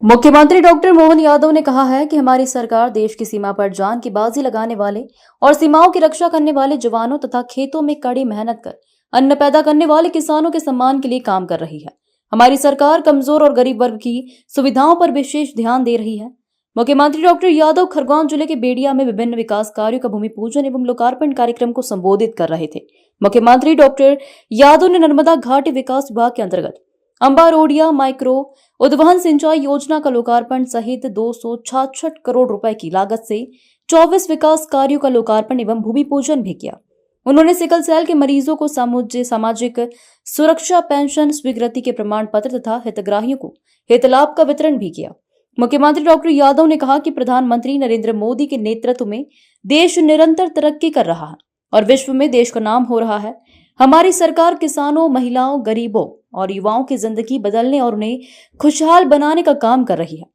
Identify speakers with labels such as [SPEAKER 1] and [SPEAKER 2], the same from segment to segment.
[SPEAKER 1] मुख्यमंत्री डॉक्टर मोहन यादव ने कहा है कि हमारी सरकार देश की सीमा पर जान की बाजी लगाने वाले और सीमाओं की रक्षा करने वाले जवानों तथा खेतों में कड़ी मेहनत कर अन्न पैदा करने वाले किसानों के सम्मान के लिए काम कर रही है। हमारी सरकार कमजोर और गरीब वर्ग की सुविधाओं पर विशेष ध्यान दे रही है। मुख्यमंत्री डॉक्टर यादव खरगोन जिले के बेड़िया में विभिन्न विकास कार्यों का भूमि पूजन एवं लोकार्पण कार्यक्रम को संबोधित कर रहे थे। मुख्यमंत्री डॉक्टर यादव ने नर्मदा घाटी विकास विभाग के अंतर्गत अंबारोडिया माइक्रो उद्वहन सिंचाई योजना का लोकार्पण सहित 266 करोड़ रुपए की लागत से 24 विकास कार्यों का लोकार्पण एवं भूमि पूजन भी किया। उन्होंने सिकल सेल के मरीजों को सामाजिक सुरक्षा पेंशन स्वीकृति के प्रमाण पत्र तथा हितग्राहियों को हित लाभ का वितरण भी किया। मुख्यमंत्री डॉक्टर यादव ने कहा कि प्रधानमंत्री नरेंद्र मोदी के नेतृत्व में देश निरंतर तरक्की कर रहा है और विश्व में देश का नाम हो रहा है। हमारी सरकार किसानों, महिलाओं, गरीबों और युवाओं की जिंदगी बदलने और उन्हें खुशहाल बनाने का काम कर रही है।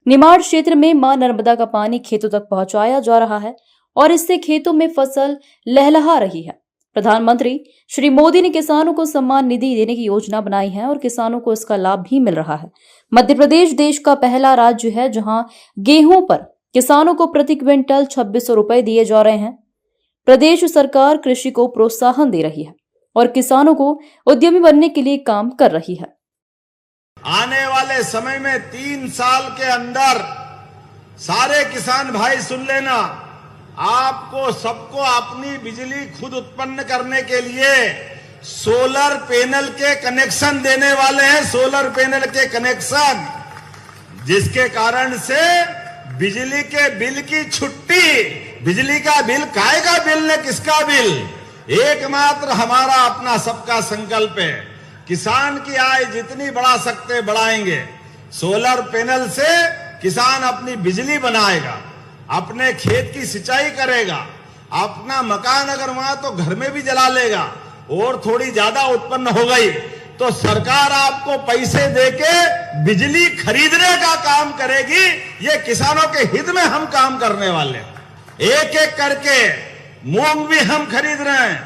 [SPEAKER 1] निमाड़ क्षेत्र में मां नर्मदा का पानी खेतों तक पहुंचाया जा रहा है और इससे खेतों में फसल लहलहा रही है। प्रधानमंत्री श्री मोदी ने किसानों को सम्मान निधि देने की योजना बनाई है और किसानों को इसका लाभ भी मिल रहा है। मध्य प्रदेश देश का पहला राज्य है जहां गेहूं पर किसानों को प्रति क्विंटल 2600 रुपए दिए जा रहे हैं। प्रदेश सरकार कृषि को प्रोत्साहन दे रही है और किसानों को उद्यमी बनने के लिए काम कर रही है।
[SPEAKER 2] आने वाले समय में 3 साल के अंदर सारे किसान भाई सुन लेना, आपको सबको अपनी बिजली खुद उत्पन्न करने के लिए सोलर पैनल के कनेक्शन देने वाले हैं। सोलर पैनल के कनेक्शन, जिसके कारण से बिजली के बिल की छुट्टी। बिजली का बिल काहे का बिल ने किसका बिल? एकमात्र हमारा अपना सबका संकल्प है। किसान की आय जितनी बढ़ा सकते बढ़ाएंगे। सोलर पैनल से किसान अपनी बिजली बनाएगा, अपने खेत की सिंचाई करेगा, अपना मकान अगर वहां तो घर में भी जला लेगा और थोड़ी ज्यादा उत्पन्न हो गई तो सरकार आपको पैसे देके बिजली खरीदने का काम करेगी। ये किसानों के हित में हम काम करने वाले। एक एक करके मूंग भी हम खरीद रहे हैं,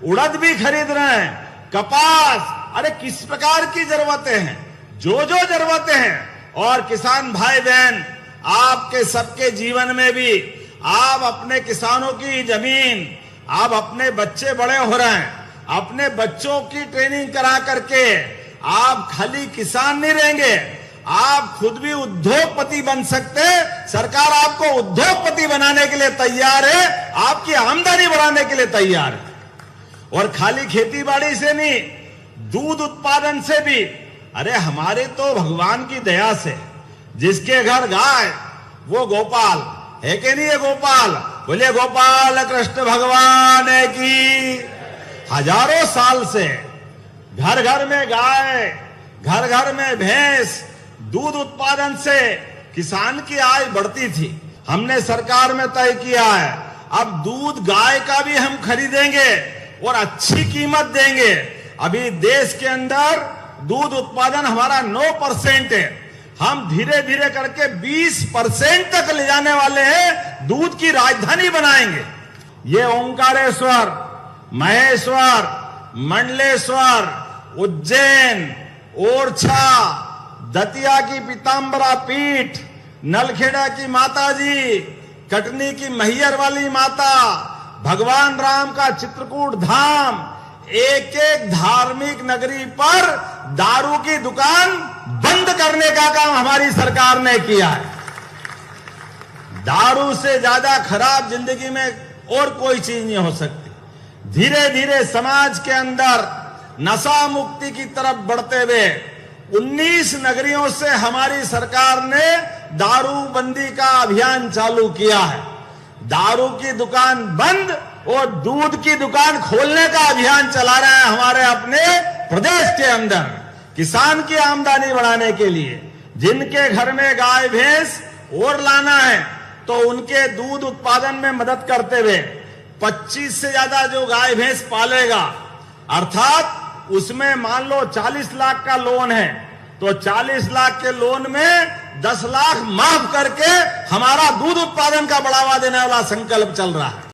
[SPEAKER 2] उड़द भी खरीद रहे हैं, कपास। अरे किस प्रकार की जरूरतें हैं, जो जरूरतें हैं। और किसान भाई बहन, आपके सबके जीवन में भी आप अपने किसानों की जमीन, आप अपने बच्चे बड़े हो रहे हैं, अपने बच्चों की ट्रेनिंग करा करके आप खाली किसान नहीं रहेंगे, आप खुद भी उद्योगपति बन सकते। सरकार आपको उद्योगपति बनाने के लिए तैयार है, आपकी आमदनी बढ़ाने के लिए तैयार है। और खाली खेती बाड़ी से नहीं, दूध उत्पादन से भी। अरे हमारे तो भगवान की दया से जिसके घर गाय वो गोपाल है कि नहीं है? गोपाल बोले गोपाल कृष्ण भगवान की। हजारों साल से घर घर में गाय, घर घर में भैंस, दूध उत्पादन से किसान की आय बढ़ती थी। हमने सरकार में तय किया है अब दूध गाय का भी हम खरीदेंगे और अच्छी कीमत देंगे। अभी देश के अंदर दूध उत्पादन हमारा 9% है, हम धीरे धीरे करके 20% तक ले जाने वाले हैं। दूध की राजधानी बनाएंगे। ये ओंकारेश्वर, महेश्वर, मंडलेश्वर, उज्जैन, ओरछा, दतिया की पीताम्बरा पीठ, नलखेड़ा की माता जी, कटनी की मैहर वाली माता, भगवान राम का चित्रकूट धाम, एक एक धार्मिक नगरी पर दारू की दुकान बंद करने का काम हमारी सरकार ने किया है। दारू से ज्यादा खराब जिंदगी में और कोई चीज नहीं हो सकती। धीरे धीरे समाज के अंदर नशा मुक्ति की तरफ बढ़ते हुए 19 नगरियों से हमारी सरकार ने दारूबंदी का अभियान चालू किया है। दारू की दुकान बंद और दूध की दुकान खोलने का अभियान चला रहे हैं हमारे अपने प्रदेश के अंदर, किसान की आमदनी बढ़ाने के लिए। जिनके घर में गाय भैंस और लाना है तो उनके दूध उत्पादन में मदद करते हुए 25 से ज्यादा जो गाय भैंस पालेगा, अर्थात उसमें मान लो 40 लाख का लोन है तो 40 लाख के लोन में 10 लाख माफ करके हमारा दूध उत्पादन का बढ़ावा देने वाला संकल्प चल रहा है।